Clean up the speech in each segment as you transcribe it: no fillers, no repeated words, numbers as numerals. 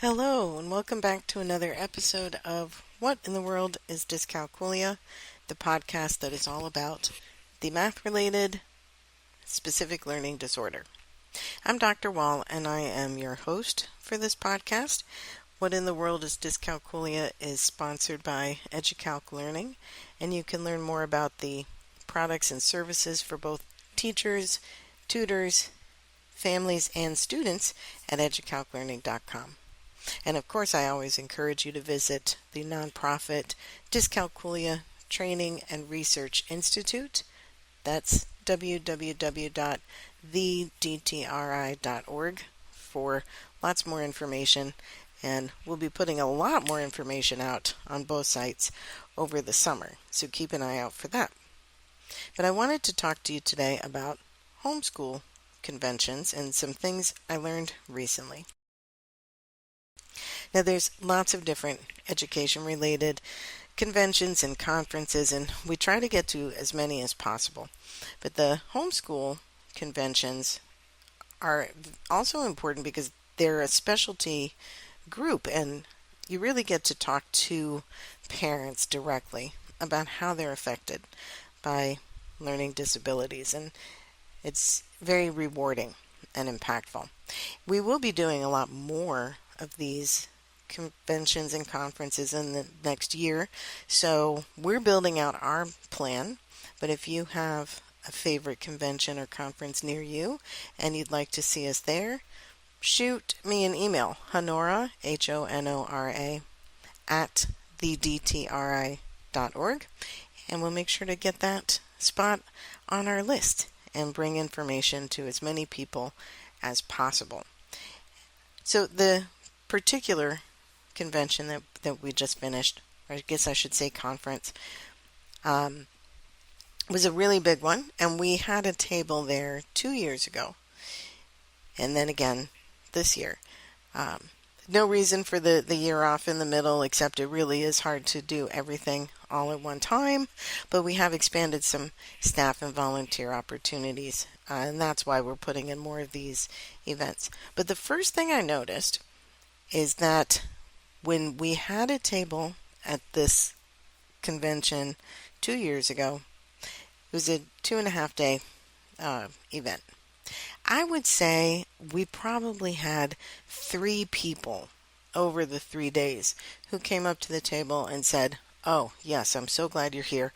Hello, and welcome back to another episode of What in the World is Dyscalculia, the podcast that is all about the math-related specific learning disorder. I'm Dr. Wall, and I am your host for this podcast. What in the World is Dyscalculia is sponsored by EduCalc Learning, and you can learn more about the products and services for both teachers, tutors, families, and students at educalclearning.com. And of course, I always encourage you to visit the nonprofit Dyscalculia Training and Research Institute. That's www.thedtri.org for lots more information. And we'll be putting a lot more information out on both sites over the summer, so keep an eye out for that. But I wanted to talk to you today about homeschool conventions and some things I learned recently. Now, there's lots of different education-related conventions and conferences, and we try to get to as many as possible. But the homeschool conventions are also important because they're a specialty group, and you really get to talk to parents directly about how they're affected by learning disabilities, and it's very rewarding and impactful. We will be doing a lot more of these conventions and conferences in the next year, so we're building out our plan. But if you have a favorite convention or conference near you and you'd like to see us there, shoot me an email, Honora, Honora, at thedtri.org, and we'll make sure to get that spot on our list and bring information to as many people as possible. So the particular convention that we just finished, or I guess I should say conference, was a really big one, and we had a table there 2 years ago, and then again this year. No reason for the year off in the middle, except it really is hard to do everything all at one time, but we have expanded some staff and volunteer opportunities, and that's why we're putting in more of these events. But the first thing I noticed is that when we had a table at this convention 2 years ago, it was a 2.5-day event. I would say we probably had 3 people over the 3 days who came up to the table and said, "Oh, yes, I'm so glad you're here.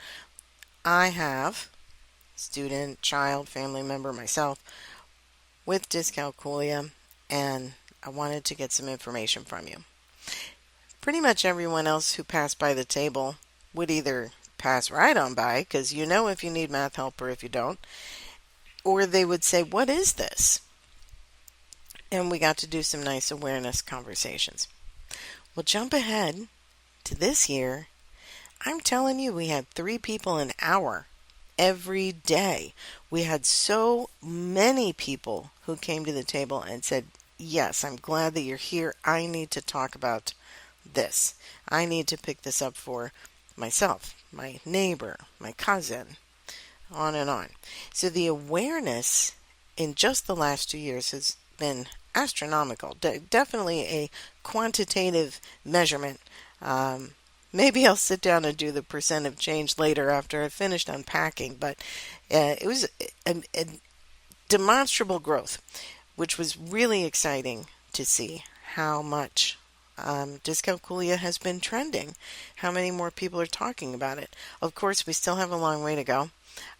I have student, child, family member, myself with dyscalculia, and I wanted to get some information from you." Pretty much everyone else who passed by the table would either pass right on by, because you know if you need math help or if you don't, or they would say, "What is this?" And we got to do some nice awareness conversations. Well, jump ahead to this year. I'm telling you, we had 3 people an hour every day. We had so many people who came to the table and said, "Yes, I'm glad that you're here. I need to talk about this. I need to pick this up for myself, my neighbor, my cousin," on and on. So the awareness in just the last 2 years has been astronomical. Definitely a quantitative measurement. Maybe I'll sit down and do the percent of change later after I've finished unpacking, but it was a demonstrable growth, which was really exciting to see how much dyscalculia has been trending, how many more people are talking about it. Of course, we still have a long way to go.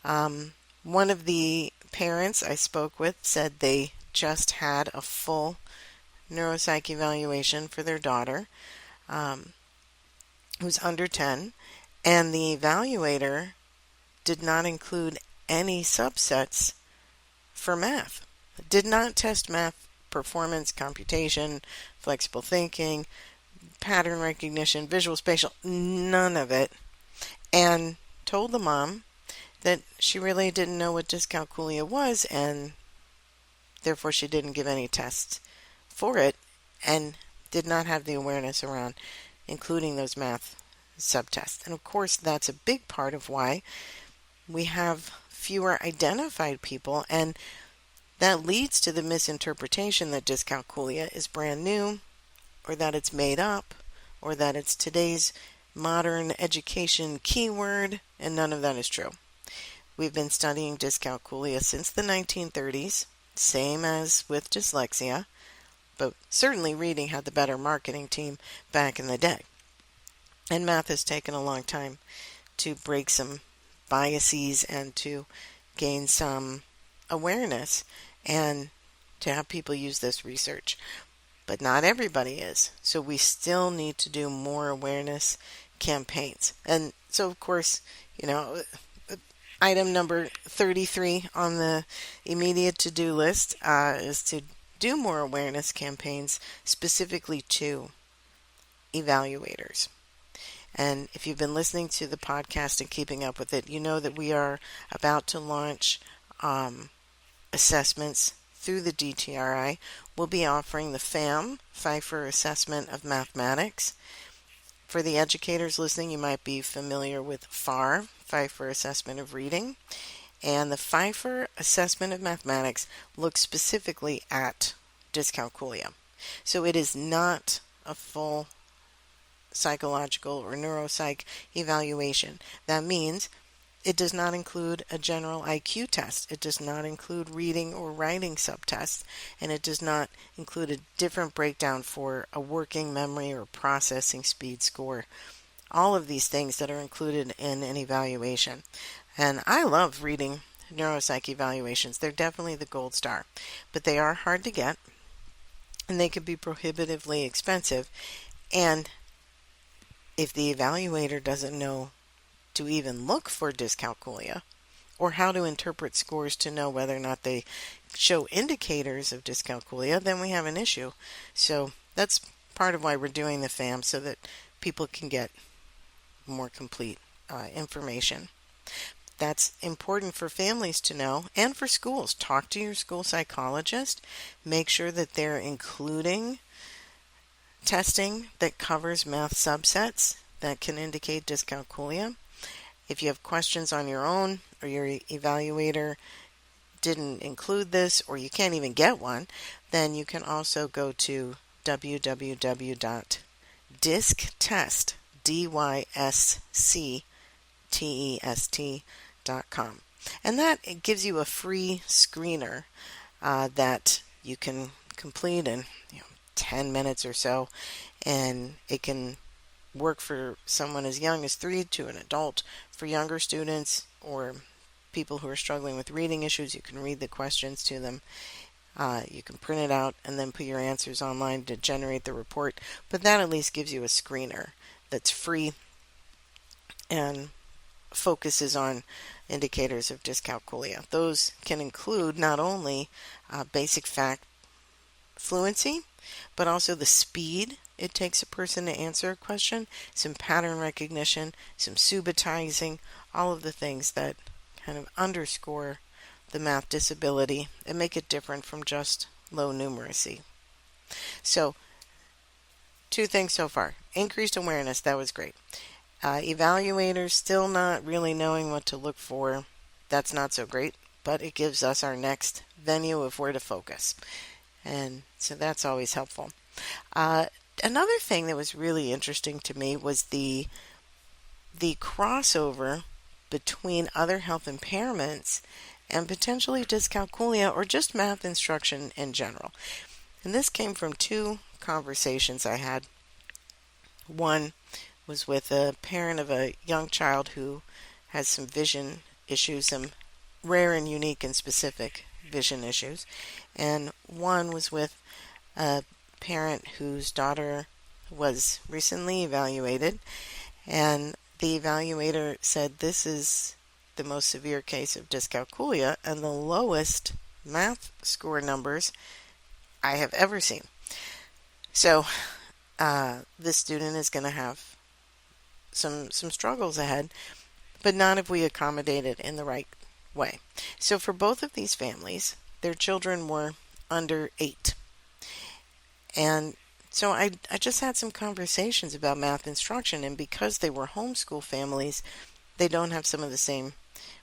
One of the parents I spoke with said they just had a full neuropsych evaluation for their daughter, who's under 10, and the evaluator did not include any subsets for math. Did not test math performance, computation, flexible thinking, pattern recognition, visual spatial, none of it, and told the mom that she really didn't know what dyscalculia was, and therefore she didn't give any tests for it, and did not have the awareness around including those math subtests. And of course, that's a big part of why we have fewer identified people, and that leads to the misinterpretation that dyscalculia is brand new or that it's made up, or that it's today's modern education keyword, and none of that is true. We've been studying dyscalculia since the 1930s, same as with dyslexia, but certainly reading had the better marketing team back in the day. And math has taken a long time to break some biases and to gain some awareness and to have people use this research. But not everybody is. So we still need to do more awareness campaigns. And so, of course, item number 33 on the immediate to-do list is to do more awareness campaigns specifically to evaluators. And if you've been listening to the podcast and keeping up with it, you know that we are about to launch assessments through the DTRI. We'll be offering the FAM, Pfeiffer Assessment of Mathematics. For the educators listening, you might be familiar with FAR, Pfeiffer Assessment of Reading. And the Pfeiffer Assessment of Mathematics looks specifically at dyscalculia. So it is not a full psychological or neuropsych evaluation. That means it does not include a general IQ test. It does not include reading or writing subtests, and it does not include a different breakdown for a working memory or processing speed score. All of these things that are included in an evaluation. And I love reading neuropsych evaluations. They're definitely the gold star, but they are hard to get, and they can be prohibitively expensive. And if the evaluator doesn't know to even look for dyscalculia or how to interpret scores to know whether or not they show indicators of dyscalculia, then we have an issue. So that's part of why we're doing the FAM, so that people can get more complete information. That's important for families to know and for schools. Talk to your school psychologist. Make sure that they're including testing that covers math subsets that can indicate dyscalculia. If you have questions on your own or your evaluator didn't include this or you can't even get one, then you can also go to www.dysctest.com. And that gives you a free screener that you can complete in 10 minutes or so, and it can work for someone as young as 3 to an adult. For younger students or people who are struggling with reading issues, you can read the questions to them. You can print it out and then put your answers online to generate the report, but that at least gives you a screener that's free and focuses on indicators of dyscalculia. Those can include not only basic fact fluency, but also the speed it takes a person to answer a question, some pattern recognition, some subitizing, all of the things that kind of underscore the math disability and make it different from just low numeracy. So, 2 things so far. Increased awareness, that was great. Evaluators still not really knowing what to look for. That's not so great, but it gives us our next venue of where to focus. And so that's always helpful. Another thing that was really interesting to me was the crossover between other health impairments and potentially dyscalculia or just math instruction in general. And this came from 2 conversations I had. One was with a parent of a young child who has some vision issues, some rare and unique and specific vision issues. And one was with a parent whose daughter was recently evaluated, and the evaluator said this is the most severe case of dyscalculia and the lowest math score numbers I have ever seen. So this student is going to have some struggles ahead, but not if we accommodate it in the right way. So for both of these families, their children were under 8. And so I just had some conversations about math instruction, and because they were homeschool families, they don't have some of the same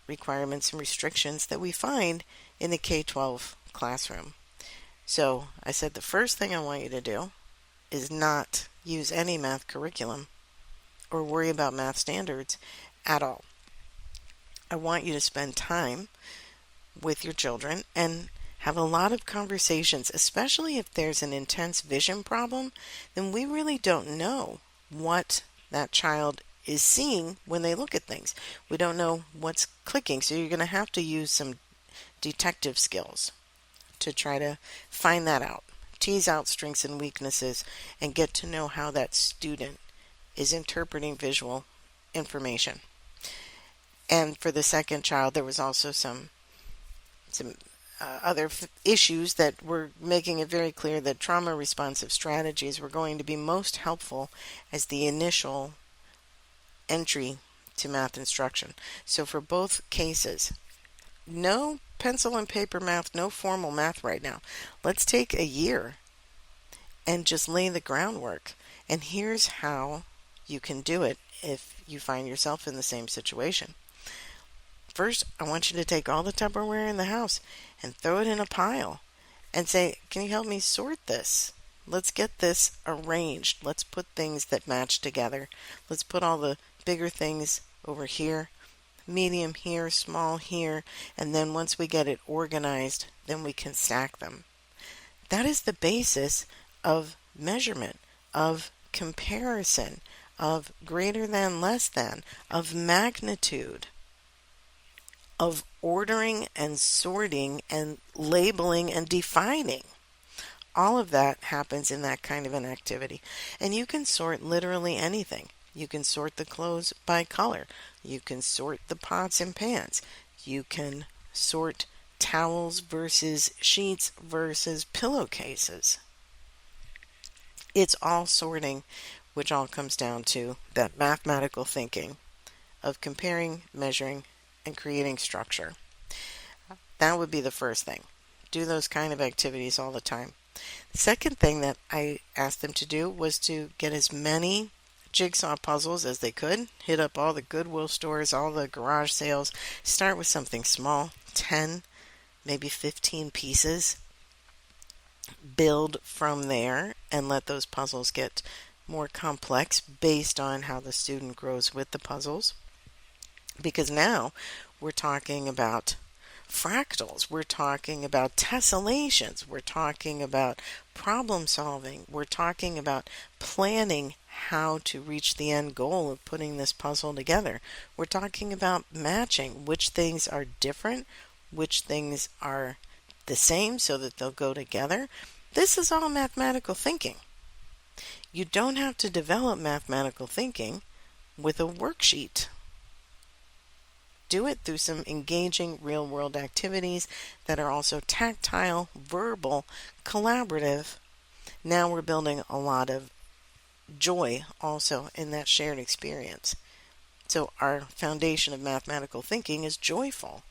requirements and restrictions that we find in the K-12 classroom. So I said the first thing I want you to do is not use any math curriculum or worry about math standards at all. I want you to spend time with your children and have a lot of conversations, especially if there's an intense vision problem, then we really don't know what that child is seeing when they look at things. We don't know what's clicking, so you're going to have to use some detective skills to try to find that out, tease out strengths and weaknesses, and get to know how that student is interpreting visual information. And for the second child, there was also some other issues that were making it very clear that trauma responsive strategies were going to be most helpful as the initial entry to math instruction. So for both cases, no pencil and paper math, no formal math right now. Let's take a year and just lay the groundwork. And here's how you can do it if you find yourself in the same situation. First, I want you to take all the Tupperware in the house and throw it in a pile and say, can you help me sort this? Let's get this arranged. Let's put things that match together. Let's put all the bigger things over here, medium here, small here, and then once we get it organized, then we can stack them. That is the basis of measurement, of comparison, of greater than, less than, of magnitude, of ordering and sorting and labeling and defining. All of that happens in that kind of an activity. And you can sort literally anything. You can sort the clothes by color. You can sort the pots and pans. You can sort towels versus sheets versus pillowcases. It's all sorting, which all comes down to that mathematical thinking of comparing, measuring, and creating structure. That would be the first thing. Do those kind of activities all the time. The second thing that I asked them to do was to get as many jigsaw puzzles as they could. Hit up all the Goodwill stores, all the garage sales. Start with something small, 10, maybe 15 pieces. Build from there and let those puzzles get more complex based on how the student grows with the puzzles. Because now we're talking about fractals, we're talking about tessellations, we're talking about problem solving, we're talking about planning how to reach the end goal of putting this puzzle together. We're talking about matching which things are different, which things are the same so that they'll go together. This is all mathematical thinking. You don't have to develop mathematical thinking with a worksheet. Do it through some engaging real-world activities that are also tactile, verbal, collaborative. Now we're building a lot of joy also in that shared experience. So our foundation of mathematical thinking is joyful,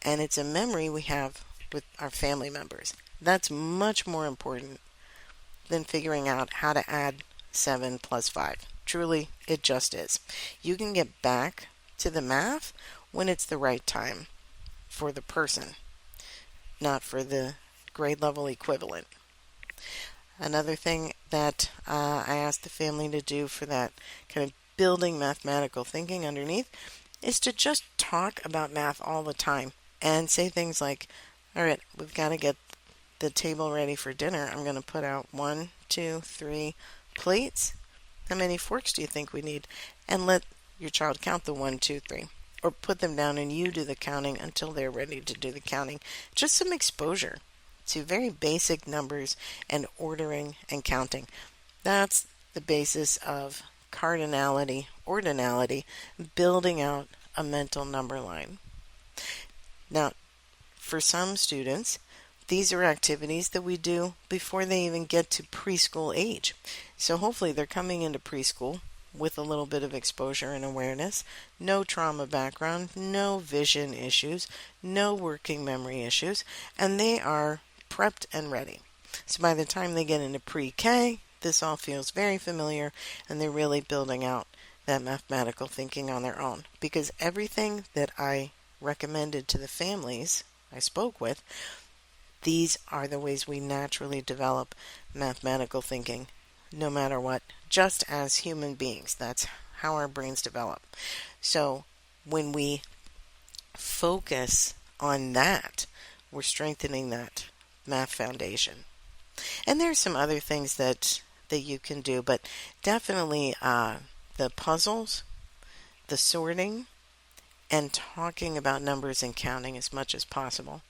and it's a memory we have with our family members. That's much more important than figuring out how to add 7 plus 5. Truly, it just is. You can get back to the math when it's the right time for the person, not for the grade level equivalent. Another thing that I asked the family to do for that kind of building mathematical thinking underneath is to just talk about math all the time and say things like, all right, we've got to get the table ready for dinner. I'm going to put out 1, 2, 3 plates. How many forks do you think we need? And let your child count the 1, 2, 3. Or put them down and you do the counting until they're ready to do the counting. Just some exposure to very basic numbers and ordering and counting. That's the basis of cardinality, ordinality, building out a mental number line. Now, for some students, these are activities that we do before they even get to preschool age. So hopefully they're coming into preschool with a little bit of exposure and awareness, no trauma background, no vision issues, no working memory issues, and they are prepped and ready. So by the time they get into pre-K, this all feels very familiar, and they're really building out that mathematical thinking on their own. Because everything that I recommended to the families I spoke with, these are the ways we naturally develop mathematical thinking no matter what, just as human beings. That's how our brains develop. So when we focus on that, we're strengthening that math foundation. And there's some other things that you can do, but definitely the puzzles, the sorting, and talking about numbers and counting as much as possible.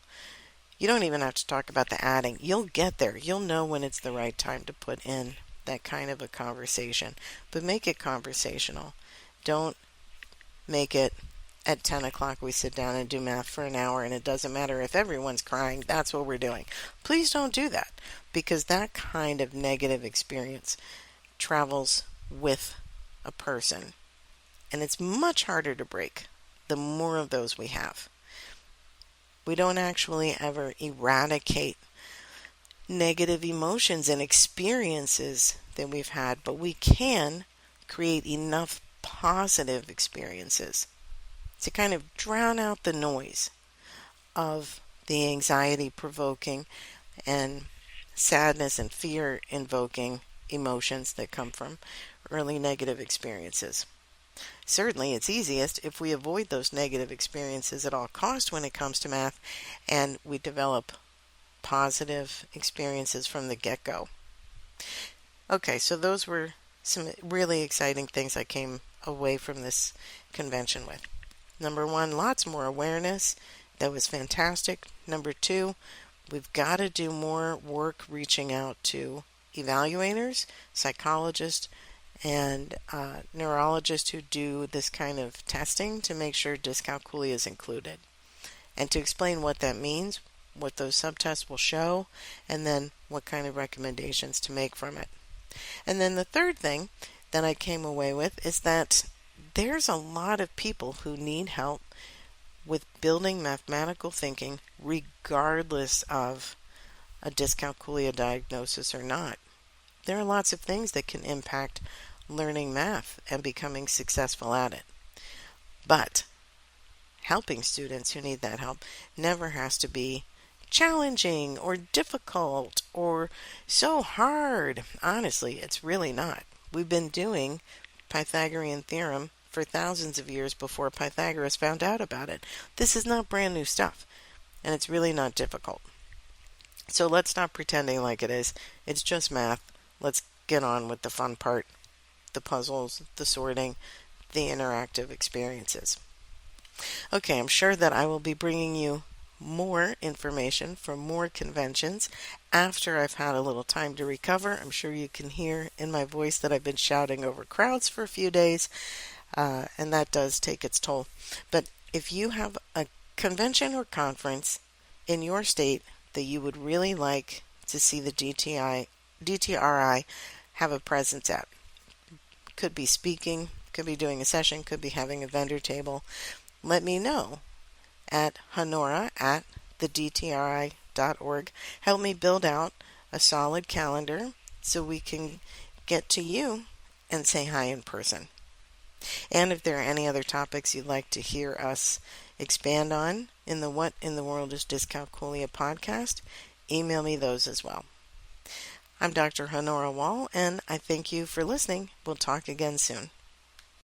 You don't even have to talk about the adding. You'll get there. You'll know when it's the right time to put in that kind of a conversation. But make it conversational. Don't make it at 10 o'clock we sit down and do math for an hour and it doesn't matter if everyone's crying. That's what we're doing. Please don't do that, because that kind of negative experience travels with a person. And it's much harder to break the more of those we have. We don't actually ever eradicate negative emotions and experiences that we've had, but we can create enough positive experiences to kind of drown out the noise of the anxiety provoking and sadness and fear invoking emotions that come from early negative experiences. Certainly, it's easiest if we avoid those negative experiences at all cost when it comes to math, and we develop positive experiences from the get-go. Okay, so those were some really exciting things I came away from this convention with. Number one, lots more awareness. That was fantastic. Number two, we've got to do more work reaching out to evaluators, psychologists, and neurologists who do this kind of testing to make sure dyscalculia is included, and to explain what that means, what those subtests will show, and then what kind of recommendations to make from it. And then the third thing that I came away with is that there's a lot of people who need help with building mathematical thinking regardless of a dyscalculia diagnosis or not. There are lots of things that can impact learning math and becoming successful at it. But helping students who need that help never has to be challenging or difficult or so hard. Honestly, it's really not. We've been doing Pythagorean theorem for thousands of years before Pythagoras found out about it. This is not brand new stuff, and it's really not difficult. So let's stop pretending like it is. It's just math. Let's get on with the fun part, the puzzles, the sorting, the interactive experiences. Okay, I'm sure that I will be bringing you more information from more conventions after I've had a little time to recover. I'm sure you can hear in my voice that I've been shouting over crowds for a few days, and that does take its toll. But if you have a convention or conference in your state that you would really like to see the DTRI have a presence at, could be speaking, could be doing a session, could be having a vendor table, let me know at honora@thedtri.org. Help me build out a solid calendar so we can get to you and say hi in person. And if there are any other topics you'd like to hear us expand on in the What in the World is Dyscalculia podcast, email me those as well. I'm Dr. Honora Wall, and I thank you for listening. We'll talk again soon.